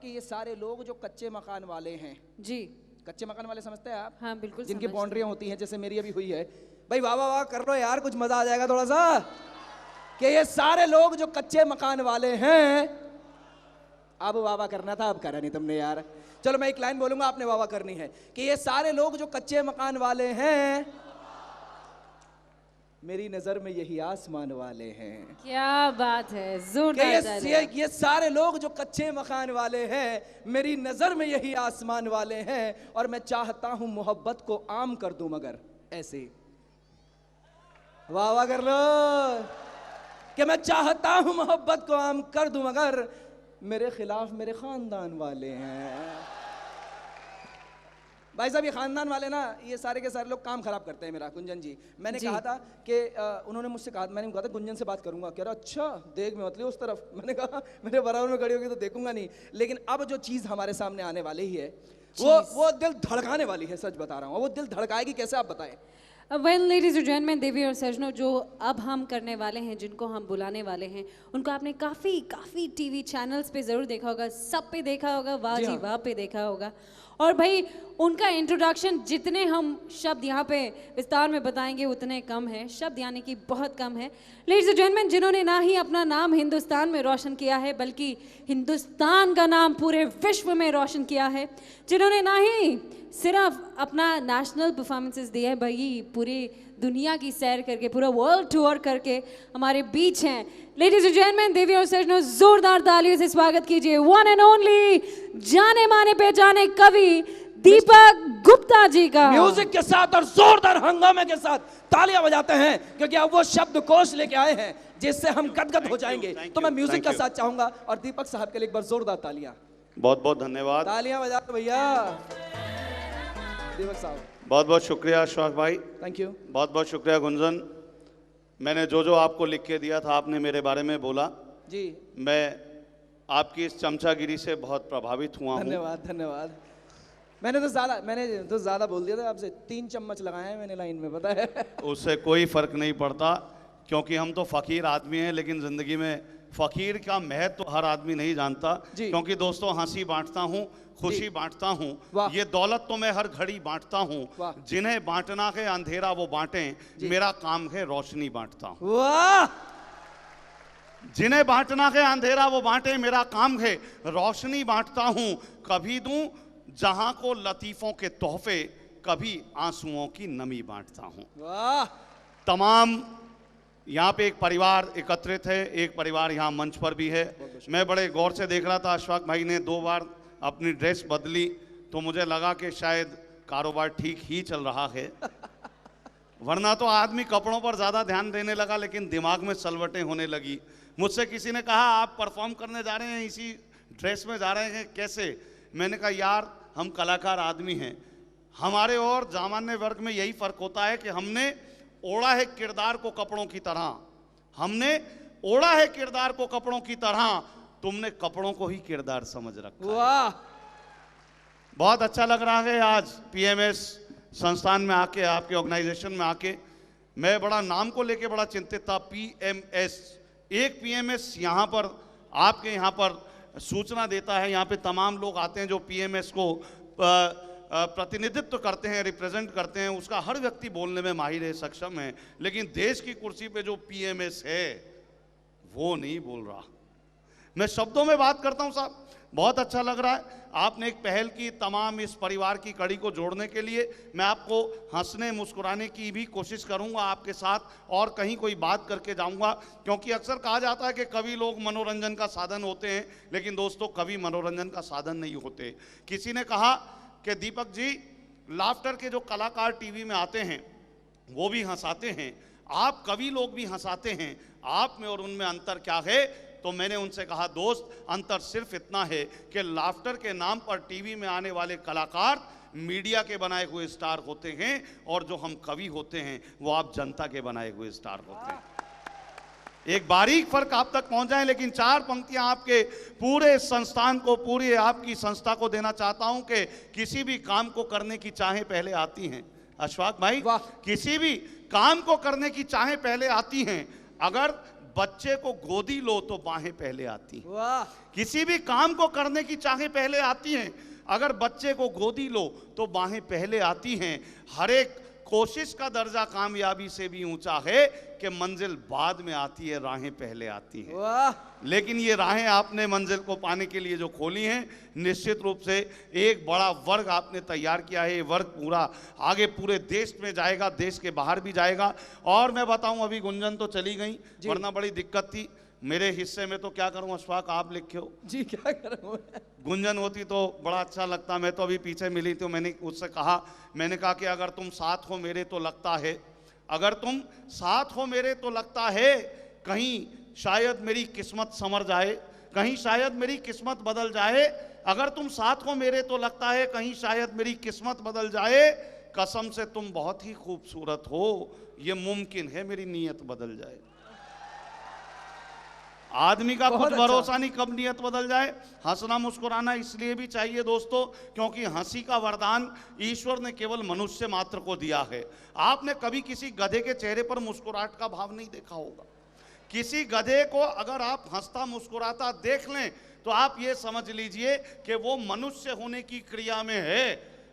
कि ये सारे लोग जो कच्चे मकान वाले हैं जी, कच्चे मकान वाले समझते हैं आप? हाँ बिल्कुल जिनकी समझते बाउंड्रियां होती हैं, जैसे मेरी अभी हुई है। भाई वाह वाह वाह कर लो यार, कुछ मजा आ जाएगा थोड़ा सा। कि ये सारे लोग जो कच्चे मकान वाले हैं, अब वाह वाह करना था, अब करा नहीं तुमने यार। चलो मैं एक लाइन बोलूंगा, आपने वाह वाह करनी है कि ये सारे लोग जो कच्चे मकान वाले हैं, मेरी नजर में यही आसमान वाले हैं। क्या बात है, कि जोरदार। ये सारे लोग जो कच्चे मकान वाले हैं, मेरी नजर में यही आसमान वाले हैं। और मैं चाहता हूं मोहब्बत को आम कर दूं, मगर ऐसे वाह वाह कर लो। कि मैं चाहता हूं मोहब्बत को आम कर दूं, मगर मेरे खिलाफ मेरे खानदान वाले हैं। भाई साहब, ये खानदान वाले ना, ये सारे के सारे लोग काम खराब करते हैं मेरा। गुंजन जी, मैंने कहा था कि उन्होंने मुझसे कहा, मैंने कहा था गुंजन से बात करूंगा। कह रहा अच्छा देख में मत लियो उस तरफ। मैंने कहा मेरे बराबर में खड़ी होगी तो देखूंगा नहीं। लेकिन अब जो चीज़ हमारे सामने आने वाली ही है, वो दिल धड़काने वाली है। सच बता रहा हूँ, वो दिल धड़काएगी कैसे, आप बताएं। वेल लेडीज एंड जेंटलमैन, देवी और सज्जनों, जो अब हम करने वाले हैं, जिनको हम बुलाने वाले हैं, उनको आपने काफ़ी टीवी चैनल्स पे ज़रूर देखा होगा, सब पे देखा होगा, वाह जी वाह पे देखा होगा। और भाई उनका इंट्रोडक्शन, जितने हम शब्द यहाँ पे विस्तार में बताएंगे उतने कम है, शब्द यानी कि बहुत कम है। लेडीज एंड जेंटलमैन, जिन्होंने ना ही अपना नाम हिंदुस्तान में रोशन किया है, बल्कि हिंदुस्तान का नाम पूरे विश्व में रोशन किया है, जिन्होंने ना ही सिर्फ अपना नेशनल परफॉर्मेंसेस दिए हैं, भाई पूरी दुनिया की सैर करके, पूरा वर्ल्ड टूर करके हमारे बीच हैं। लेडीज एंड जेंटलमैन, देवी और सज्जनों, जोरदार तालियों से स्वागत कीजिए वन एंड ओनली जाने माने पहचाने कवि दीपक गुप्ता जी का। म्यूजिक के साथ और जोरदार हंगामे के साथ तालियां बजाते हैं, क्योंकि अब वो शब्दकोश लेके आए हैं जिससे हम गदगद हो जाएंगे। तो मैं म्यूजिक का साथ चाहूंगा, और दीपक साहब के लिए एक बार जोरदार तालियां। बहुत बहुत धन्यवाद, तालियां बजा दो भैया। दीपक साहब, बहुत बहुत शुक्रिया अशफाक भाई, थैंक यू। बहुत बहुत शुक्रिया गुंजन। मैंने जो आपको लिख के दिया था, आपने मेरे बारे में बोला जी, मैं आपकी इस चमचागिरी से बहुत प्रभावित हुआ हूँ। धन्यवाद धन्यवाद। मैंने तो ज्यादा बोल दिया था आपसे, 3 चम्मच लगाए हैं मैंने लाइन में, पता है। उससे कोई फर्क नहीं पड़ता, क्योंकि हम तो फकीर आदमी हैं, लेकिन जिंदगी में फकीर का महत्व तो हर आदमी नहीं जानता। क्योंकि दोस्तों, हंसी बांटता हूँ, खुशी बांटता हूँ, ये दौलत तो मैं हर घड़ी बांटता हूँ। जिन्हें बांटना है अंधेरा वो बांटें, मेरा काम है रोशनी बांटता हूँ। वाह! जिन्हें बांटना है अंधेरा वो बांटे, मेरा काम है रोशनी बांटता हूँ। कभी दूं जहां को लतीफों के तोहफे, कभी आंसुओं की नमी बांटता हूँ। वाह! तमाम यहाँ पे एक परिवार एकत्रित है, एक परिवार यहाँ मंच पर भी है। मैं बड़े गौर से देख रहा था, अशफाक भाई ने 2 बार अपनी ड्रेस बदली, तो मुझे लगा कि शायद कारोबार ठीक ही चल रहा है। वरना तो आदमी कपड़ों पर ज़्यादा ध्यान देने लगा, लेकिन दिमाग में सलवटें होने लगी। मुझसे किसी ने कहा आप परफॉर्म करने जा रहे हैं, इसी ड्रेस में जा रहे हैं, कैसे? मैंने कहा यार, हम कलाकार आदमी हैं, हमारे और सामान्य वर्ग में यही फ़र्क होता है कि हमने ओढ़ा है किरदार को कपड़ों की तरह, हमने ओढ़ा है किरदार को कपड़ों की तरह, तुमने कपड़ों को ही किरदार समझ रखा। वाह! बहुत अच्छा लग रहा है आज पीएमएस संस्थान में आके, आपके ऑर्गेनाइजेशन में आके। मैं बड़ा नाम को लेके बड़ा चिंतित था, पीएमएस। एक पीएमएस यहाँ पर, आपके यहाँ पर सूचना देता है, यहाँ पे तमाम लोग आते हैं जो पीएमएस को प्रतिनिधित्व करते हैं, रिप्रेजेंट करते हैं, उसका हर व्यक्ति बोलने में माहिर है, सक्षम है, लेकिन देश की कुर्सी पे जो पीएमएस है वो नहीं बोल रहा। मैं शब्दों में बात करता हूं साहब, बहुत अच्छा लग रहा है। आपने एक पहल की तमाम इस परिवार की कड़ी को जोड़ने के लिए। मैं आपको हंसने मुस्कुराने की भी कोशिश करूंगा आपके साथ, और कहीं कोई बात करके जाऊंगा, क्योंकि अक्सर कहा जाता है कि कवि लोग मनोरंजन का साधन होते हैं, लेकिन दोस्तों कवि मनोरंजन का साधन नहीं होते। किसी ने कहा कि दीपक जी, लाफ्टर के जो कलाकार टीवी में आते हैं वो भी हंसाते हैं, आप कवि लोग भी हंसाते हैं, आप में और उनमें अंतर क्या है? तो मैंने उनसे कहा दोस्त, अंतर सिर्फ इतना है कि लाफ्टर के नाम पर टीवी में आने वाले कलाकार मीडिया के बनाए हुए स्टार होते हैं, और जो हम कवि होते हैं वो आप जनता के बनाए हुए स्टार होते हैं। एक बारीक फर्क आप तक पहुंच जाए, लेकिन 4 पंक्तियां आपके पूरे संस्थान को, पूरी आपकी संस्था को देना चाहता हूं कि किसी भी काम को करने की चाहें पहले आती हैं। अशफाक भाई, किसी भी काम को करने की चाहें पहले आती हैं। अगर बच्चे को गोदी लो तो बाहें पहले आती हैं। वाह, किसी भी काम को करने की चाहें पहले आती हैं। अगर बच्चे को गोदी लो तो बाहें पहले आती हैं। हर एक कोशिश का दर्जा कामयाबी से भी ऊंचा है कि मंजिल बाद में आती है, राहें पहले आती हैं। वाह, लेकिन ये राहें आपने मंजिल को पाने के लिए जो खोली हैं, निश्चित रूप से एक बड़ा वर्ग आपने तैयार किया है। ये वर्ग पूरा आगे पूरे देश में जाएगा, देश के बाहर भी जाएगा। और मैं बताऊं, अभी गुंजन तो चली गई, वरना बड़ी दिक्कत थी। मेरे हिस्से में तो क्या करूं अशफाक, आप लिखे हो जी क्या करूं। गुंजन होती तो बड़ा अच्छा लगता। मैं तो अभी पीछे मिली तो मैंने उससे कहा, मैंने कहा कि अगर तुम साथ हो मेरे तो लगता है, अगर तुम साथ हो मेरे तो लगता है कहीं शायद मेरी किस्मत संवर जाए, कहीं शायद मेरी किस्मत बदल जाए। अगर तुम साथ हो मेरे तो लगता है कहीं शायद मेरी किस्मत बदल जाए। कसम से तुम बहुत ही खूबसूरत हो, ये मुमकिन है मेरी नीयत बदल जाए। आदमी का कुछ भरोसा नहीं कब नियत बदल जाए। हंसना मुस्कुराना इसलिए भी चाहिए दोस्तों, क्योंकि हंसी का वरदान ईश्वर ने केवल मनुष्य मात्र को दिया है। आपने कभी किसी गधे के चेहरे पर मुस्कुराहट का भाव नहीं देखा होगा। किसी गधे को अगर आप हंसता मुस्कुराता देख लें तो आप ये समझ लीजिए कि वो मनुष्य होने की क्रिया में है।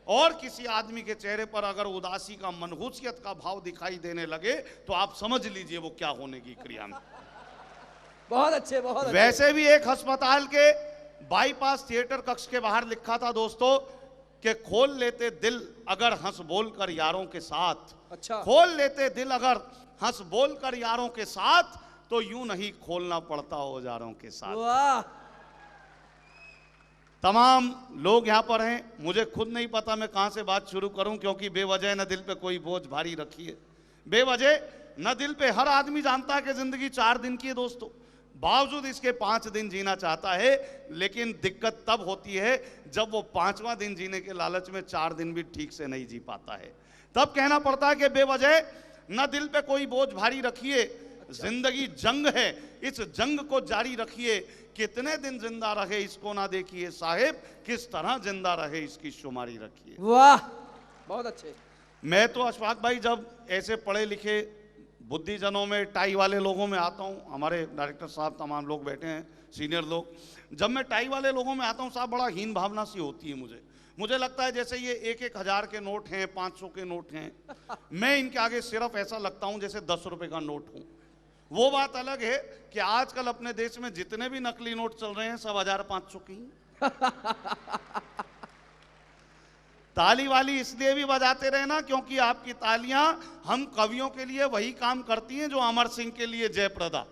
और किसी आदमी के चेहरे पर अगर उदासी का, मनहूसियत का भाव दिखाई देने लगे तो आप समझ लीजिए वो क्या होने की क्रिया में। बहुत अच्छे, बहुत अच्छे। वैसे भी एक अस्पताल के बाईपास थिएटर कक्ष के बाहर लिखा था दोस्तों कि खोल लेते दिल अगर हंस बोल कर यारों के साथ। अच्छा, खोल लेते दिल अगर हंस बोल कर यारों के साथ, तो यूं नहीं खोलना पड़ता औजारों के साथ। वाह, तमाम लोग यहां पर हैं, मुझे खुद नहीं पता मैं कहां से बात शुरू करूं, क्योंकि बेवजह न दिल पे कोई बोझ भारी रखी है। बेवजह न दिल पे, हर आदमी जानता है कि जिंदगी 4 दिन की है दोस्तों, बावजूद इसके 5 दिन जीना चाहता है। लेकिन दिक्कत तब होती है जब वो 5वां दिन जीने के लालच में 4 दिन भी ठीक से नहीं जी पाता है। तब कहना पड़ता है कि बेवजह न दिल पे कोई बोझ भारी रखिए, जिंदगी जंग है, इस जंग को जारी रखिए। कितने दिन जिंदा रहे इसको ना देखिए साहिब, किस तरह जिंदा रहे इसकी शुमारी रखिए। वाह, बहुत अच्छे। मैं तो अशफाक भाई जब ऐसे पढ़े लिखे बुद्धिजनों में, टाई वाले लोगों में आता हूँ, हमारे डायरेक्टर साहब तमाम लोग बैठे हैं, सीनियर लोग, जब मैं टाई वाले लोगों में आता हूँ साहब, बड़ा हीन भावना सी होती है मुझे लगता है जैसे ये 1-1 हज़ार के नोट हैं, 500 के नोट हैं, मैं इनके आगे सिर्फ ऐसा लगता हूँ जैसे 10 रुपए का नोट हूँ। वो बात अलग है कि आजकल अपने देश में जितने भी नकली नोट चल रहे हैं सब 1500 की ताली वाली इसलिए भी बजाते रहे ना, क्योंकि आपकी तालियां हम कवियों के लिए वही काम करती हैं जो अमर सिंह के लिए जयप्रदा।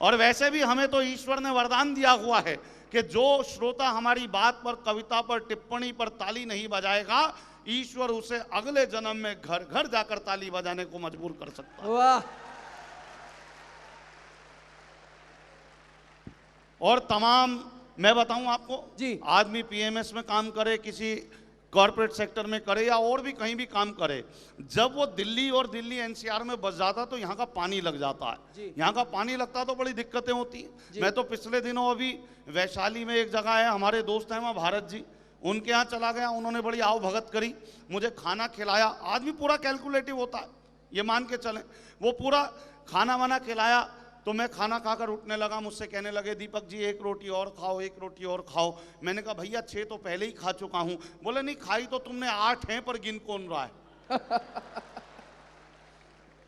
और वैसे भी हमें तो ईश्वर ने वरदान दिया हुआ है कि जो श्रोता हमारी बात पर, कविता पर, टिप्पणी पर ताली नहीं बजाएगा, ईश्वर उसे अगले जन्म में घर घर जाकर ताली बजाने को मजबूर कर सकता है। वाह, और तमाम, मैं बताऊं आपको जी, आदमी पीएमएस में काम करे, किसी कॉर्पोरेट सेक्टर में करे या और भी कहीं भी काम करे, जब वो दिल्ली और दिल्ली एनसीआर में बस जाता तो यहाँ का पानी लग जाता है। यहाँ का पानी लगता तो बड़ी दिक्कतें होती हैं। मैं तो पिछले दिनों अभी वैशाली में एक जगह है, हमारे दोस्त हैं वहाँ भारत जी, उनके यहाँ चला गया, उन्होंने बड़ी आओ भगत करी, मुझे खाना खिलाया। आदमी पूरा कैलकुलेटिव होता है, ये मान के चलें। वो पूरा खाना वाना खिलाया तो मैं खाना खाकर उठने लगा, मुझसे कहने लगे दीपक जी 1 रोटी और खाओ, 1 रोटी और खाओ। मैंने कहा भैया 6 तो पहले ही खा चुका हूं। बोले नहीं, खाई तो तुमने 8 हैं पर गिन कौन रहा है।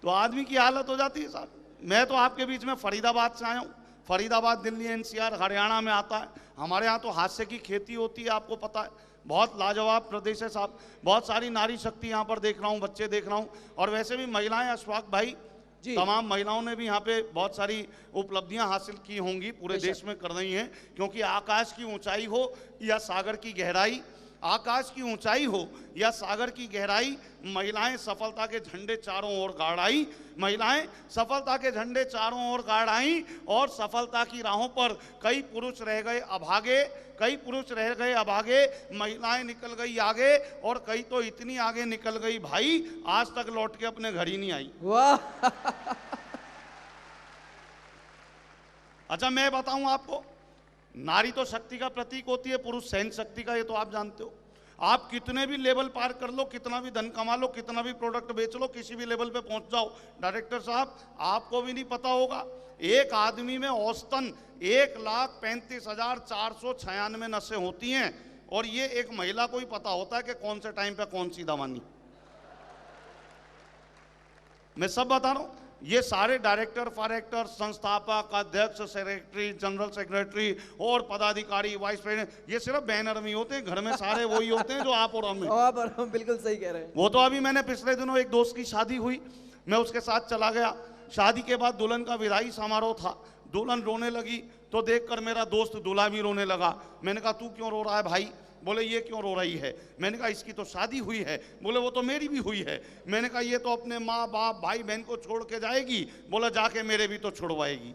तो आदमी की हालत हो जाती है साहब। मैं तो आपके बीच में फरीदाबाद से आया हूँ। फरीदाबाद दिल्ली एनसीआर हरियाणा में आता है। हमारे यहाँ तो हास्य की खेती होती है, आपको पता है, बहुत लाजवाब प्रदेश है साहब। बहुत सारी नारी शक्ति यहाँ पर देख रहा हूँ, बच्चे देख रहा हूँ, और वैसे भी महिलाएं, अशफाक भाई, तमाम महिलाओं ने भी यहाँ पे बहुत सारी उपलब्धियां हासिल की होंगी, पूरे देश में कर रही हैं। क्योंकि आकाश की ऊंचाई हो या सागर की गहराई, आकाश की ऊंचाई हो या सागर की गहराई, महिलाएं सफलता के झंडे चारों ओर गाड़ आई, महिलाएं सफलता के झंडे चारों ओर गाड़ आई। और सफलता की राहों पर कई पुरुष रह गए अभागे, कई पुरुष रह गए अभागे, महिलाएं निकल गई आगे, और कई तो इतनी आगे निकल गई भाई, आज तक लौट के अपने घर ही नहीं आई। वाह, अच्छा मैं बताऊं आपको, नारी तो शक्ति का प्रतीक होती है, पुरुष सहन शक्ति का, ये तो आप जानते हो। आप कितने भी लेवल पार कर लो, कितना भी धन कमा लो, कितना भी प्रोडक्ट बेच लो, किसी भी लेवल पे पहुंच जाओ, डायरेक्टर साहब आपको भी नहीं पता होगा एक आदमी में औसतन 1,35,496 नसें होती हैं, और ये एक महिला को ही पता होता है कि कौन से टाइम पे कौन सी दवानी। मैं सब बता रहा हूं, ये सारे डायरेक्टर, फायरेक्टर, संस्थापक, अध्यक्ष, सेक्रेटरी, जनरल सेक्रेटरी और पदाधिकारी, वाइस प्रेसिडेंट, ये सिर्फ बैनर में होते हैं, घर में सारे वही होते हैं जो आप और हम हैं। आप और हम बिल्कुल सही कह रहे हैं। वो तो अभी मैंने पिछले दिनों एक दोस्त की शादी हुई, मैं उसके साथ चला गया। शादी के बाद दुल्हन का विदाई समारोह था, दुल्हन रोने लगी तो देखकर मेरा दोस्त दूल्हा भी रोने लगा। मैंने कहा तू क्यों रो रहा है भाई? बोले ये क्यों रो रही है? मैंने कहा इसकी तो शादी हुई है। बोले वो तो मेरी भी हुई है। मैंने कहा ये तो अपने माँ बाप भाई बहन को छोड़ के जाएगी। बोला जाके मेरे भी तो छुड़वाएगी।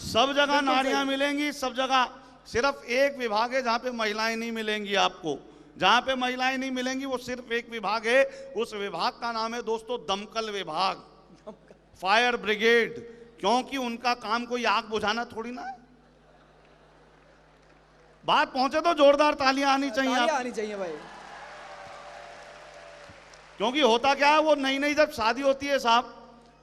सब जगह नारियां मिलेंगी, सब जगह। सिर्फ एक विभाग है जहां पे महिलाएं नहीं मिलेंगी आपको। जहां पे महिलाएं नहीं मिलेंगी वो सिर्फ एक विभाग है, उस विभाग का नाम है दोस्तों दमकल विभाग, फायर ब्रिगेड। क्योंकि उनका काम कोई आग बुझाना थोड़ी ना है। बात पहुंचे तो जोरदार तालियां आनी चाहिए, तालियां आनी चाहिए भाई। क्योंकि होता क्या है, वो नई नई जब शादी होती है साहब,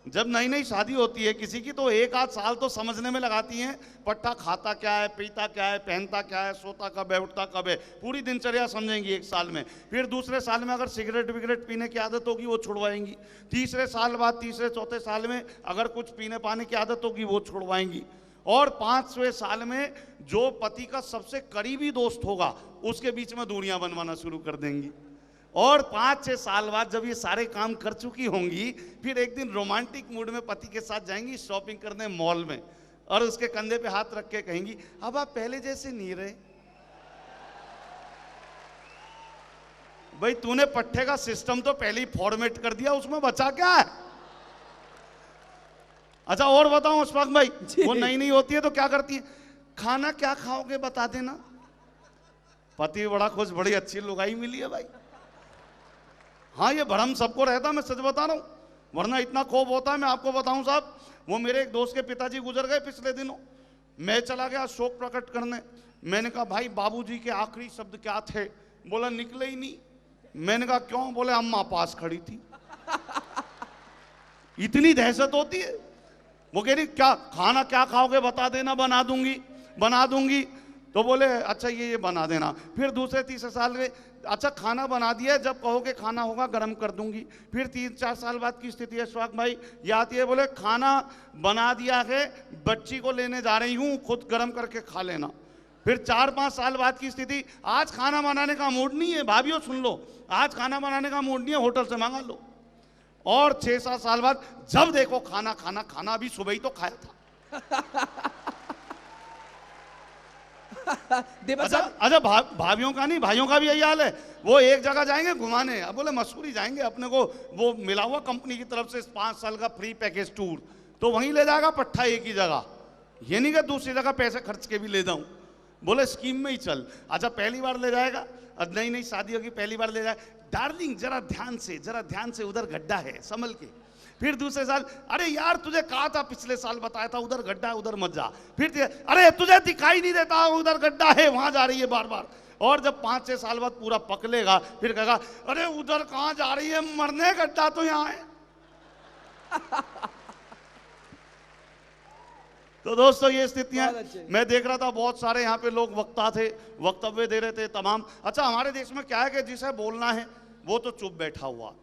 जब नई नई शादी होती है किसी की, तो एक आध साल तो समझने में लगाती हैं पट्टा खाता क्या है, पीता क्या है, पहनता क्या है, सोता कब है, उठता कब है, पूरी दिनचर्या समझेंगी एक साल में। फिर दूसरे साल में अगर सिगरेट विगरेट पीने की आदत होगी वो छुड़वाएंगी। तीसरे साल बाद, तीसरे चौथे साल में अगर कुछ पीने पाने की आदत होगी वो छुड़वाएंगी। और 5वें साल में जो पति का सबसे करीबी दोस्त होगा उसके बीच में दूरियां बनवाना शुरू कर देंगी। और 5-6 साल बाद जब ये सारे काम कर चुकी होंगी, फिर एक दिन रोमांटिक मूड में पति के साथ जाएंगी शॉपिंग करने मॉल में, और उसके कंधे पे हाथ रख के कहेंगी अब आप पहले जैसे नहीं रहे। भाई तूने पट्टे का सिस्टम तो पहले ही फॉर्मेट कर दिया, उसमें बचा क्या है? अच्छा और बताओ अशफाक भाई, वो नई नई होती है तो क्या करती है? खाना क्या खाओगे बता देना। पति बड़ा खुश, बड़ी अच्छी लुगाई मिली है भाई। हाँ ये भरम सबको रहता, मैं सच बता रहा हूं, वरना इतना खौफ होता है। मैं आपको बताऊं साहब, वो मेरे एक दोस्त के पिताजी गुजर गए पिछले दिनों। मैं चला गया शोक प्रकट करने। मैंने कहा भाई बाबूजी के आखिरी शब्द क्या थे? बोला निकले ही नहीं। मैंने कहा क्यों? बोले अम्मा पास खड़ी थी। इतनी दहशत होती है। वो कह रही क्या खाना क्या खाओगे बता देना, बना दूंगी बना दूंगी। तो बोले अच्छा ये बना देना। फिर दूसरे तीसरे साल में अच्छा खाना बना दिया, जब कहोगे खाना होगा गर्म कर दूंगी। फिर 3-4 साल बाद की स्थिति है अशफाक भाई, ये आती है बोले खाना बना दिया है, बच्ची को लेने जा रही हूँ, खुद गर्म करके खा लेना। फिर 4-5 साल बाद की स्थिति, आज खाना बनाने का मूड नहीं है, भाभीओ सुन लो, आज खाना बनाने का मूड नहीं है, होटल से मंगा लो। और 6-7 साल बाद जब देखो खाना खाना खाना, अभी सुबह ही तो खाया था। अच्छा भाभीियों का नहीं, भाइयों का भी यही हाल है। वो एक जगह जाएंगे घुमाने, अब बोले मसूरी जाएंगे, अपने को वो मिला हुआ कंपनी की तरफ से 5 साल का फ्री पैकेज टूर, तो वहीं ले जाएगा पट्टा एक ही जगह। ये नहीं कि दूसरी जगह पैसे खर्च के भी ले जाऊं, बोले स्कीम में ही चल। अच्छा पहली बार ले जाएगा, नई नई शादी होगी, पहली बार ले जाए, डार्लिंग जरा ध्यान से उधर गड्ढा है संभल के। फिर दूसरे साल, अरे यार तुझे कहा था पिछले साल बताया था उधर गड्ढा है उधर मत जा। फिर अरे तुझे दिखाई नहीं देता उधर गड्ढा है, वहां जा रही है बार बार। और जब 5-6 साल बाद पूरा पकलेगा, फिर कहेगा अरे उधर कहां जा रही है, मरने, गड्ढा तो यहां है। तो दोस्तों ये स्थितियां मैं देख रहा था, बहुत सारे यहाँ पे लोग वक्ता थे, वक्तव्य दे रहे थे तमाम। अच्छा हमारे देश में क्या है कि जिसे बोलना है वो तो चुप बैठा हुआ,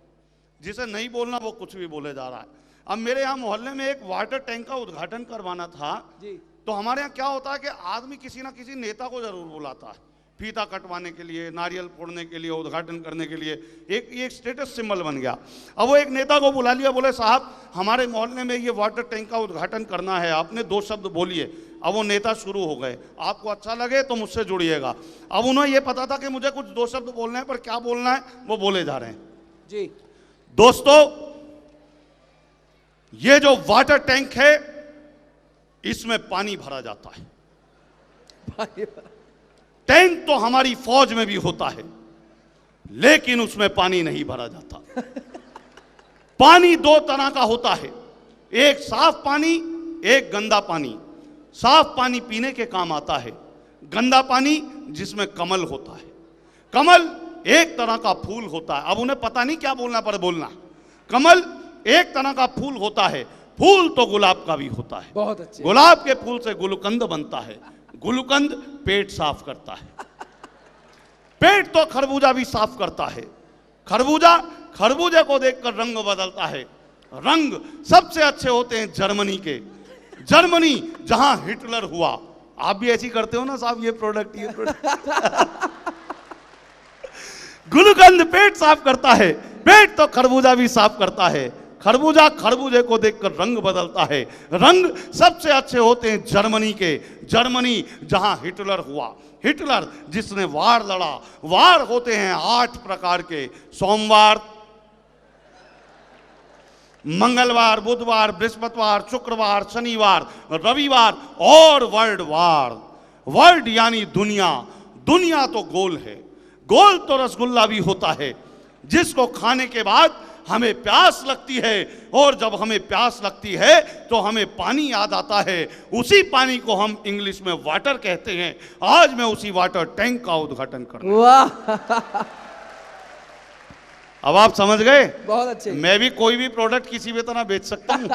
जिसे नहीं बोलना वो कुछ भी बोले जा रहा है। अब मेरे यहाँ मोहल्ले में एक वाटर टैंक का उद्घाटन करवाना था जी। तो हमारे यहाँ क्या होता है कि आदमी किसी ना किसी नेता को जरूर बुलाता है, फीता कटवाने के लिए, नारियल फोड़ने के लिए, उद्घाटन करने के लिए। एक स्टेटस सिंबल बन गया। अब वो एक नेता को बुला लिया, बोले साहब हमारे मोहल्ले में ये वाटर टैंक का उद्घाटन करना है, आपने 2 शब्द बोलिए। अब वो नेता शुरू हो गए, आपको अच्छा लगे तो मुझसे जुड़िएगा। अब उन्हें ये पता था कि मुझे कुछ 2 शब्द बोलने हैं, पर क्या बोलना है वो बोले जा रहे हैं जी। दोस्तों ये जो वाटर टैंक है इसमें पानी भरा जाता है। टैंक तो हमारी फौज में भी होता है, लेकिन उसमें पानी नहीं भरा जाता। पानी 2 तरह का होता है, एक साफ पानी, एक गंदा पानी। साफ पानी पीने के काम आता है, गंदा पानी जिसमें कमल होता है। कमल एक तरह का फूल होता है, अब उन्हें पता नहीं क्या बोलना पर बोलना। कमल एक तरह का फूल होता है, फूल तो गुलाब का भी होता है। बहुत अच्छे। गुलाब के फूल से गुलकंद बनता है, गुलकंद पेट साफ करता है। पेट तो खरबूजा भी साफ करता है। खरबूजा, खरबूजे को देखकर रंग बदलता है। रंग सबसे अच्छे होते हैं जर्मनी के। जर्मनी जहां हिटलर हुआ। आप भी ऐसी करते हो ना साहब, ये प्रोडक्ट ये प्रोडक्ट। गुलकंद पेट साफ करता है, पेट तो खरबूजा भी साफ करता है। खरबूजा खरबूजे को देखकर रंग बदलता है। रंग सबसे अच्छे होते हैं जर्मनी के। जर्मनी जहां हिटलर हुआ। हिटलर जिसने वार लड़ा। वार होते हैं 8 प्रकार के, सोमवार, मंगलवार, बुधवार, बृहस्पतिवार, शुक्रवार, शनिवार, रविवार और वर्ल्ड वार। वर्ल्ड यानी दुनिया। दुनिया तो गोल है, गोल तो रसगुल्ला भी होता है, जिसको खाने के बाद हमें प्यास लगती है, और जब हमें प्यास लगती है तो हमें पानी याद आता है। उसी पानी को हम इंग्लिश में वाटर कहते हैं। आज मैं उसी वाटर टैंक का उद्घाटन कर रहा हूं। वाह, अब आप समझ गए। बहुत अच्छे। मैं भी कोई भी प्रोडक्ट किसी भी तरह बेच सकता हूं।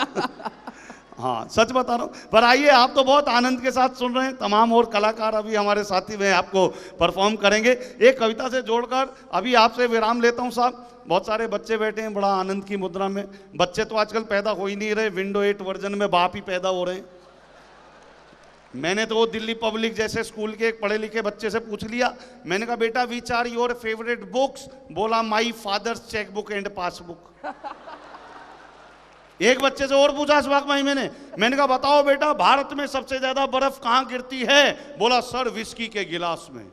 हाँ, सच बता रहा हूं। पर आइए, आप तो बहुत आनंद के साथ सुन रहे हैं। तमाम और कलाकार अभी हमारे साथी में आपको परफॉर्म करेंगे। एक कविता से जोड़कर अभी आपसे विराम लेता हूं साहब। बहुत सारे बच्चे बैठे हैं बड़ा आनंद की मुद्रा में। बच्चे तो आजकल पैदा हो ही नहीं रहे, विंडो 8 वर्जन में बाप ही पैदा हो रहे हैं। मैंने तो वो दिल्ली पब्लिक जैसे स्कूल के एक पढ़े लिखे बच्चे से पूछ लिया, मैंने कहा बेटा which are your favourite books? बोला my father's chequebook and passbook. एक बच्चे से और पूछा अशफाक भाई मैंने कहा बताओ बेटा भारत में सबसे ज्यादा बर्फ कहां गिरती है? बोला सर विस्की के गिलास में।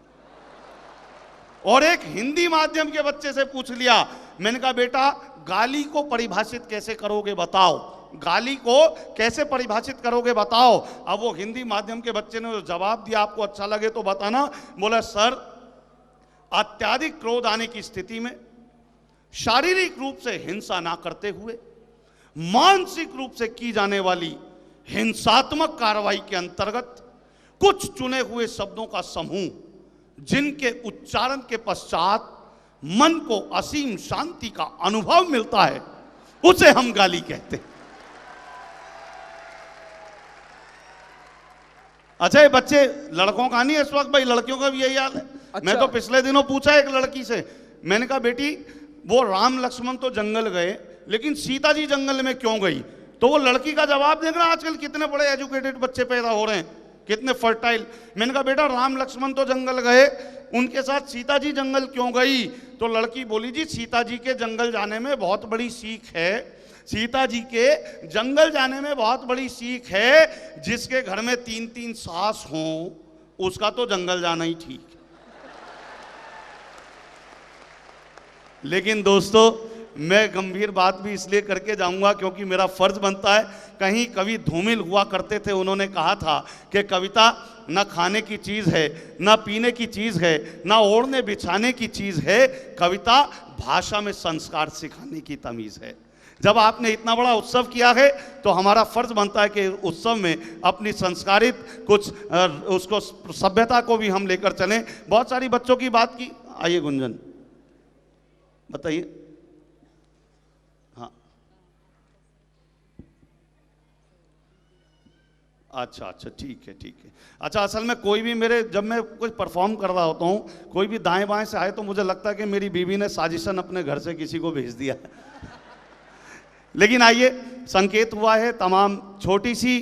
और एक हिंदी माध्यम के बच्चे से पूछ लिया, मैंने कहा बेटा गाली को परिभाषित कैसे करोगे बताओ, गाली को कैसे परिभाषित करोगे बताओ। अब वो हिंदी माध्यम के बच्चे ने जो जवाब दिया आपको अच्छा लगे तो बताना। बोला सर अत्याधिक क्रोध आने की स्थिति में शारीरिक रूप से हिंसा ना करते हुए मानसिक रूप से की जाने वाली हिंसात्मक कार्रवाई के अंतर्गत कुछ चुने हुए शब्दों का समूह, जिनके उच्चारण के पश्चात मन को असीम शांति का अनुभव मिलता है, उसे हम गाली कहते हैं। अच्छा, ये बच्चे लड़कों का नहीं है इस वक्त भाई, लड़कियों का भी यही हाल है। अच्छा। मैं तो पिछले दिनों पूछा एक लड़की से, मैंने कहा बेटी वो राम लक्ष्मण तो जंगल गए, लेकिन सीता जी जंगल में क्यों गई? तो वो लड़की का जवाब देखना, आजकल कितने बड़े एजुकेटेड बच्चे पैदा हो रहे हैं, कितने फर्टाइल। मैंने कहा बेटा राम लक्ष्मण तो जंगल गए, उनके साथ सीता जी जंगल क्यों गई? तो लड़की बोली जी सीता जी के जंगल जाने में बहुत बड़ी सीख है। सीता जी के जंगल जाने में बहुत बड़ी सीख है, जिसके घर में 3-3 सास हों उसका तो जंगल जाना ही ठीक। लेकिन दोस्तों मैं गंभीर बात भी इसलिए करके जाऊंगा क्योंकि मेरा फर्ज बनता है। कहीं कवि धूमिल हुआ करते थे, उन्होंने कहा था कि कविता न खाने की चीज़ है, न पीने की चीज़ है, न ओढ़ने बिछाने की चीज़ है, कविता भाषा में संस्कार सिखाने की तमीज़ है। जब आपने इतना बड़ा उत्सव किया है तो हमारा फर्ज बनता है कि उत्सव में अपनी संस्कारित कुछ उसको सभ्यता को भी हम लेकर चलें। बहुत सारी बच्चों की बात की। आइए गुंजन बताइए। हाँ, अच्छा ठीक है। अच्छा, असल में कोई भी जब मैं कुछ परफॉर्म कर रहा होता हूँ, कोई भी दाएं बाएं से आए तो मुझे लगता है कि मेरी बीवी ने साजिशन अपने घर से किसी को भेज दिया। लेकिन आइए, संकेत हुआ है तमाम छोटी सी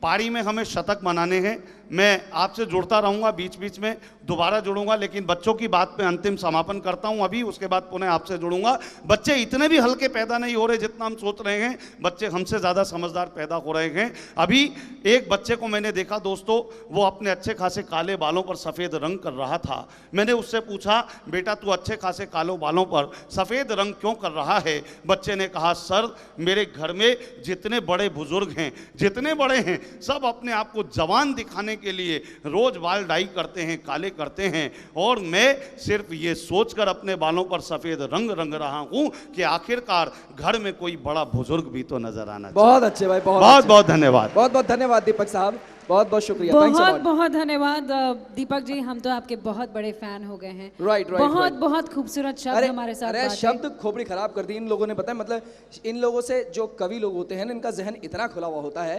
पारी में हमें शतक मनाने हैं। मैं आपसे जुड़ता रहूंगा, बीच बीच में दोबारा जुड़ूंगा, लेकिन बच्चों की बात पे अंतिम समापन करता हूं अभी, उसके बाद पुनः आपसे जुड़ूंगा। बच्चे इतने भी हल्के पैदा नहीं हो रहे जितना हम सोच रहे हैं, बच्चे हमसे ज़्यादा समझदार पैदा हो रहे हैं। अभी एक बच्चे को मैंने देखा दोस्तों, वो अपने अच्छे खासे काले बालों पर सफ़ेद रंग कर रहा था। मैंने उससे पूछा बेटा तू अच्छे खासे काले बालों पर सफ़ेद रंग क्यों कर रहा है? बच्चे ने कहा सर मेरे घर में जितने बड़े बुजुर्ग हैं, जितने बड़े हैं, सब अपने आप को जवान दिखाने के लिए रोज बाल डाई करते हैं, काले करते हैं, और मैं सिर्फ ये सोचकर अपने बालों पर सफेद रंग रहा हूं कि आखिरकार घर में कोई बड़ा बुजुर्ग भी तो नजर आना चाहिए। बहुत अच्छे भाई, बहुत बहुत धन्यवाद। बहुत धन्यवाद दीपक साहब। बहुत बहुत शुक्रिया, थैंक्स अ बहुत लॉट। बहुत धन्यवाद दीपक जी, हम तो आपके बहुत बड़े फैन हो गए हैं। राइट राइट बहुत राइट। बहुत खूबसूरत शब्द हमारे साथ अरे बांटे। शब्द खोपड़ी खराब कर दी इन लोगों ने, पता है मतलब इन लोगों से जो कवि लोग होते हैं ना, इनका जहन इतना खुला हुआ होता है।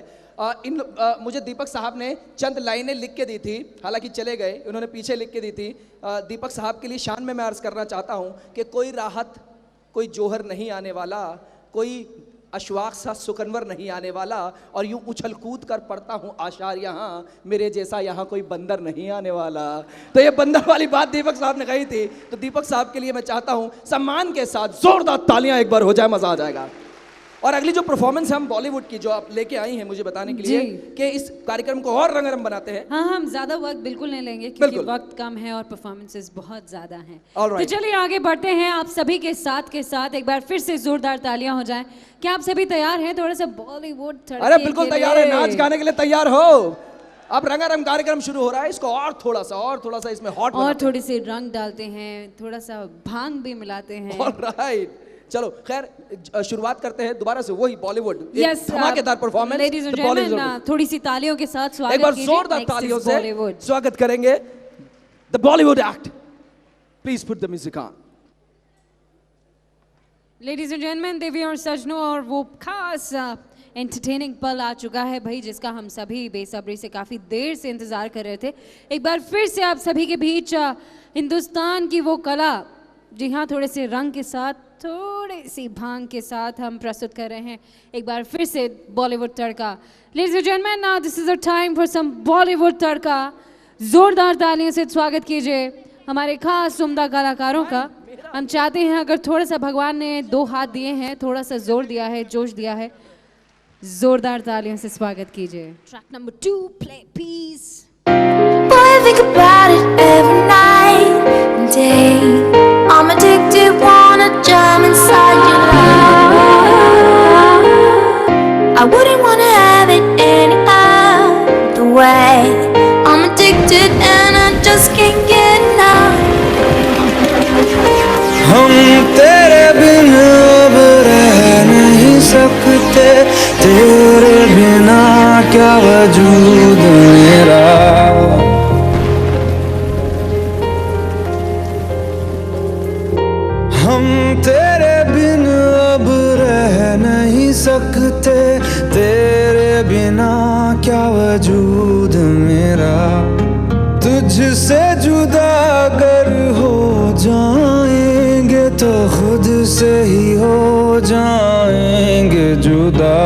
मुझे दीपक साहब ने चंद लाइनें लिख के दी थी, हालांकि चले गए, उन्होंने पीछे लिख के दी थी। दीपक साहब के लिए शान में मैं अर्ज करना चाहता हूँ कि कोई राहत, कोई जोहर नहीं आने वाला, कोई अश्वाक सा सुकनवर नहीं आने वाला, और यूं उछल कूद कर पढ़ता हूँ आशार यहाँ, मेरे जैसा यहाँ कोई बंदर नहीं आने वाला। तो ये बंदर वाली बात दीपक साहब ने कही थी, तो दीपक साहब के लिए मैं चाहता हूँ सम्मान के साथ जोरदार तालियां एक बार हो जाए, मजा आ जाएगा। और अगली जो परफॉर्मेंस हम बॉलीवुड की जो आप लेके आई हैं मुझे बताने के लिए कि इस कार्यक्रम को और रंगारंग बनाते हैं। हाँ, हम ज्यादा वक्त बिल्कुल नहीं लेंगे क्योंकि वक्त कम है और परफॉर्मेंसेस बहुत ज्यादा हैं। Alright. तो चलिए आगे बढ़ते हैं। आप सभी के साथ एक बार फिर से जोरदार तालियां हो जाएं। क्या आप सभी तैयार हैं थोड़ा सा बॉलीवुड? अरे बिल्कुल तैयार है, नाच गाने के लिए तैयार हो। अब रंगारंग कार्यक्रम शुरू हो रहा है, इसको और थोड़ा सा इसमें हॉट और थोड़ी सी रंग डालते हैं, थोड़ा सा भांग भी मिलाते हैं। ऑलराइट, चलो खैर शुरुआत करते हैं दोबारा से वही बॉलीवुड। यस, धमाकेदार परफॉर्मेंस। लेडीज एंड जेंटलमैन, थोड़ी सी तालियों के साथ स्वागत एक बार कीजिए। जोरदार Next तालियों is से Bollywood. स्वागत करेंगे the Bollywood act. Please put the music on. Ladies and gentleman, देवी और सजनों, और वो खास एंटरटेनिंग पल आ चुका है भाई, जिसका हम सभी बेसब्री से काफ़ी देर से इंतज़ार कर रहे थे। एक बार फिर से आप सभी के बीच हिंदुस्तान की वो कला, जी हाँ, थोड़े से रंग के साथ, थोड़ी सी भांग के साथ हम प्रस्तुत कर रहे हैं एक बार फिर से Bollywood tadka. Ladies and gentleman, now this is a time for some Bollywood tadka. जोरदार तालियों से स्वागत कीजिए हमारे खास उम्दा कलाकारों का। हम चाहते हैं, अगर थोड़ा सा भगवान ने 2 हाथ दिए हैं, थोड़ा सा जोर दिया है, जोश दिया है, जोरदार तालियों से स्वागत कीजिए। Track number 2, play please. Boy, I think about it every night and day. I'm addicted, wanna jump inside your love. I wouldn't wanna have it any other way. I'm addicted and I just can't get enough. हम तेरे बिन अब रह नहीं सकते, तेरे बिना क्या वजूद मेरा। हम तेरे बिन अब रह नहीं सकते, तेरे बिना क्या वजूद मेरा। तुझसे जुदा अगर हो जाएंगे तो खुद से ही हो जाएंगे जुदा,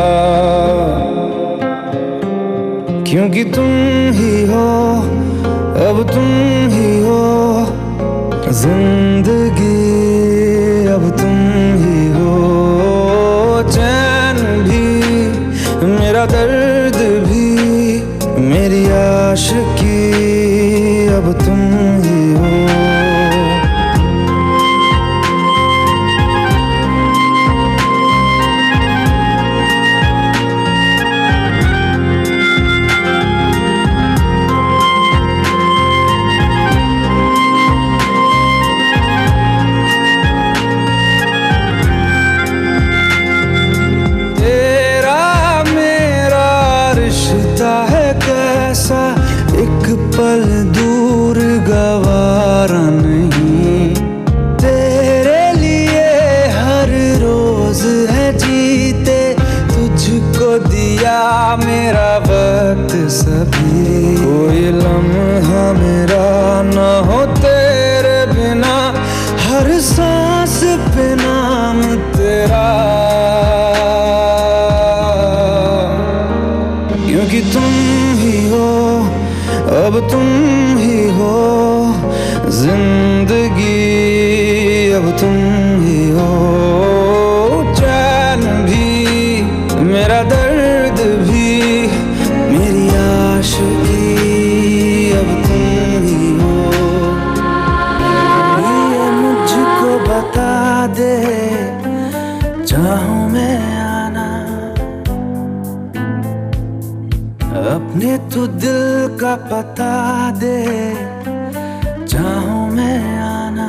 क्योंकि तुम ही हो, अब तुम ही हो जिंदगी, अब तुम ही हो चैन भी, मेरा दर्द भी, मेरी आशिकी, अब तुम ही हो। पल दूर गवारा नहीं, तेरे लिए हर रोज है जीते, तुझको दिया मेरा वक्त सभी। कोई लम्हा मेरा न हो तेरे बिना, हर सांस पे नाम तेरा, क्योंकि तुम ही हो, अब तुम ही हो जिंदगी, अब तुम ही हो चैन भी, मेरा दर्द भी, मेरी आशिकी, अब तुम ही हो। ये मुझको बता दे, चाहूं मैं आना, अपने तू दिल का पता दे, चाहूं मैं आना।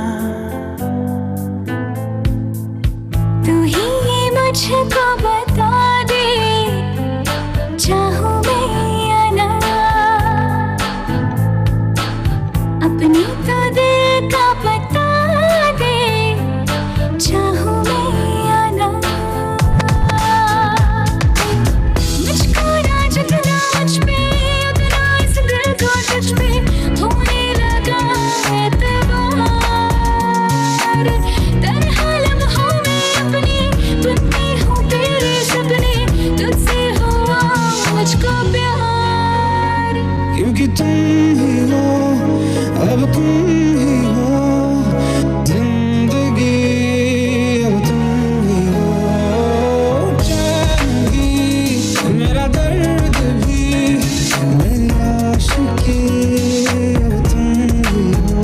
तू ही मुझको बता दे, चाहूं मैं आना। क्योंकि तुम ही हो, अब तुम ही हो जिंदगी, अब तुम ही हो चैन भी, मेरा दर्द भी, मेरी आशिकी, अब तुम ही हो।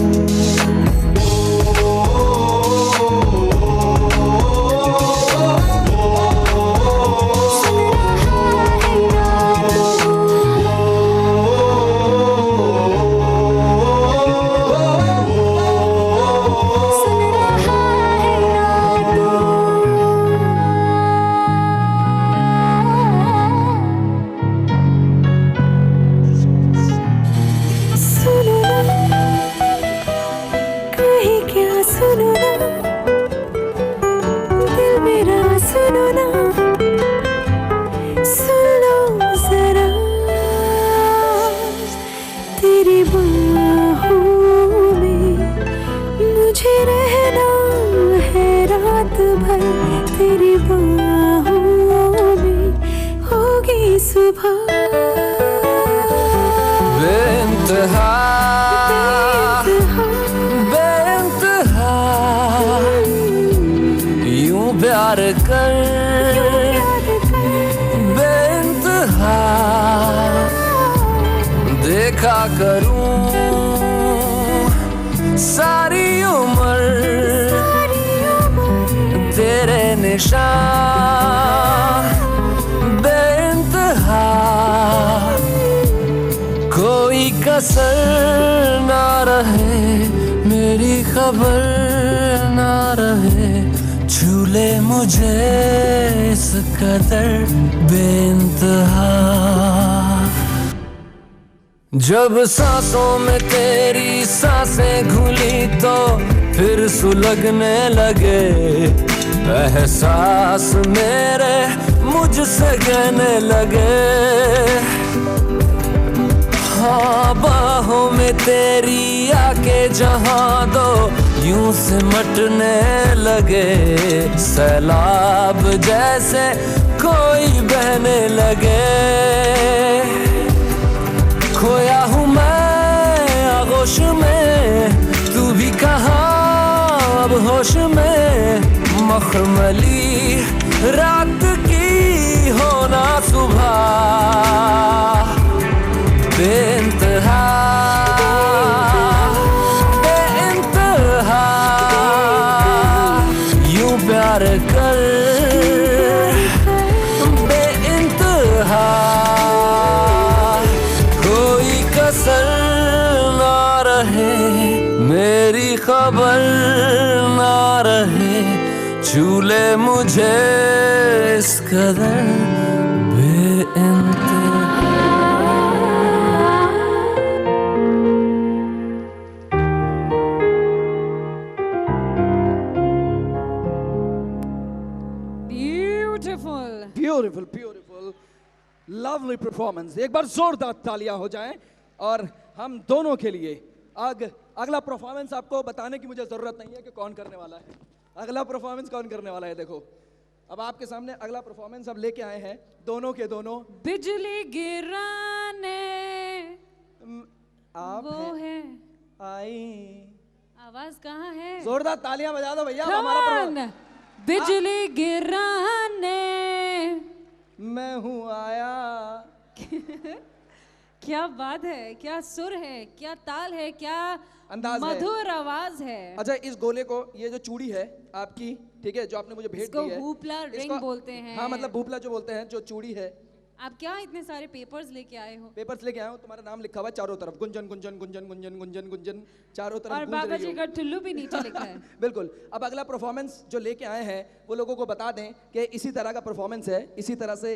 सुनो ना, दिल मेरा सुनो ना, सुन लो जरा, तेरी बाहों में मुझे रहना है रात भर, तेरी बाहों में होगी सुबह बेइंतहा प्यार कर बेइंतहा देखा करूं सारी उम्र तेरे निशान बेइंतहा, कोई कसर ना रहे, मेरी खबर ना रहे, झूले मुझे इस कदर बेइंतहा। जब सांसों में तेरी सांसें घुली तो फिर सुलगने लगे एहसास मेरे मुझसे कहने लगे, हाँ बाहों में तेरी आके जहाँ दो यूं सिमटने लगे, सैलाब जैसे कोई बहने लगे, खोया हूँ मैं आगोश में, तू भी कहाँ अब होश में, मखमली रात की होना सुबह बेइंतहा प्यार कर बेइंतहा, कोई कसर ना रहे, मेरी खबर ना रहे, झूले मुझे इस कदर बेइंतहा। ब्यूटीफुल ब्यूटीफुल लवली परफॉर्मेंस, एक बार जोरदार तालियां हो जाएं और हम दोनों के लिए। अगला परफॉर्मेंस आपको बताने की मुझे जरूरत नहीं है कि कौन करने वाला है, अगला परफॉर्मेंस कौन करने वाला है। देखो अब आपके सामने अगला परफॉर्मेंस अब लेके आए हैं दोनों के दोनों बिजली गिराने आप वो है आई। आवाज कहाँ है? जोरदार तालियां बजा दो भैया। Come हमारा on! बिजली गिराने मैं हूँ आया। क्या बात है, क्या सुर है, क्या ताल है, क्या अंदाज है, मधुर आवाज है। अच्छा इस गोले को, ये जो चूड़ी है आपकी, ठीक है, जो आपने मुझे भेंट दी है, इसको हुपला रिंग बोलते हैं। हाँ मतलब भूपला जो बोलते हैं, जो चूड़ी है। आप क्या इतने सारे पेपर्स लेके आए हो? पेपर्स लेके आया हूँ, तुम्हारा नाम लिखा हुआ चारों तरफ, गुंजन गुंजन गुंजन गुंजन गुंजन गुंजन चारों तरफ और गूंज बाबा रही जी हो। का टुल्लू भी नीचे लिखा है। बिल्कुल। अब अगला परफॉर्मेंस जो लेके आए हैं वो लोगों को बता दें कि इसी तरह का परफॉर्मेंस है, इसी तरह से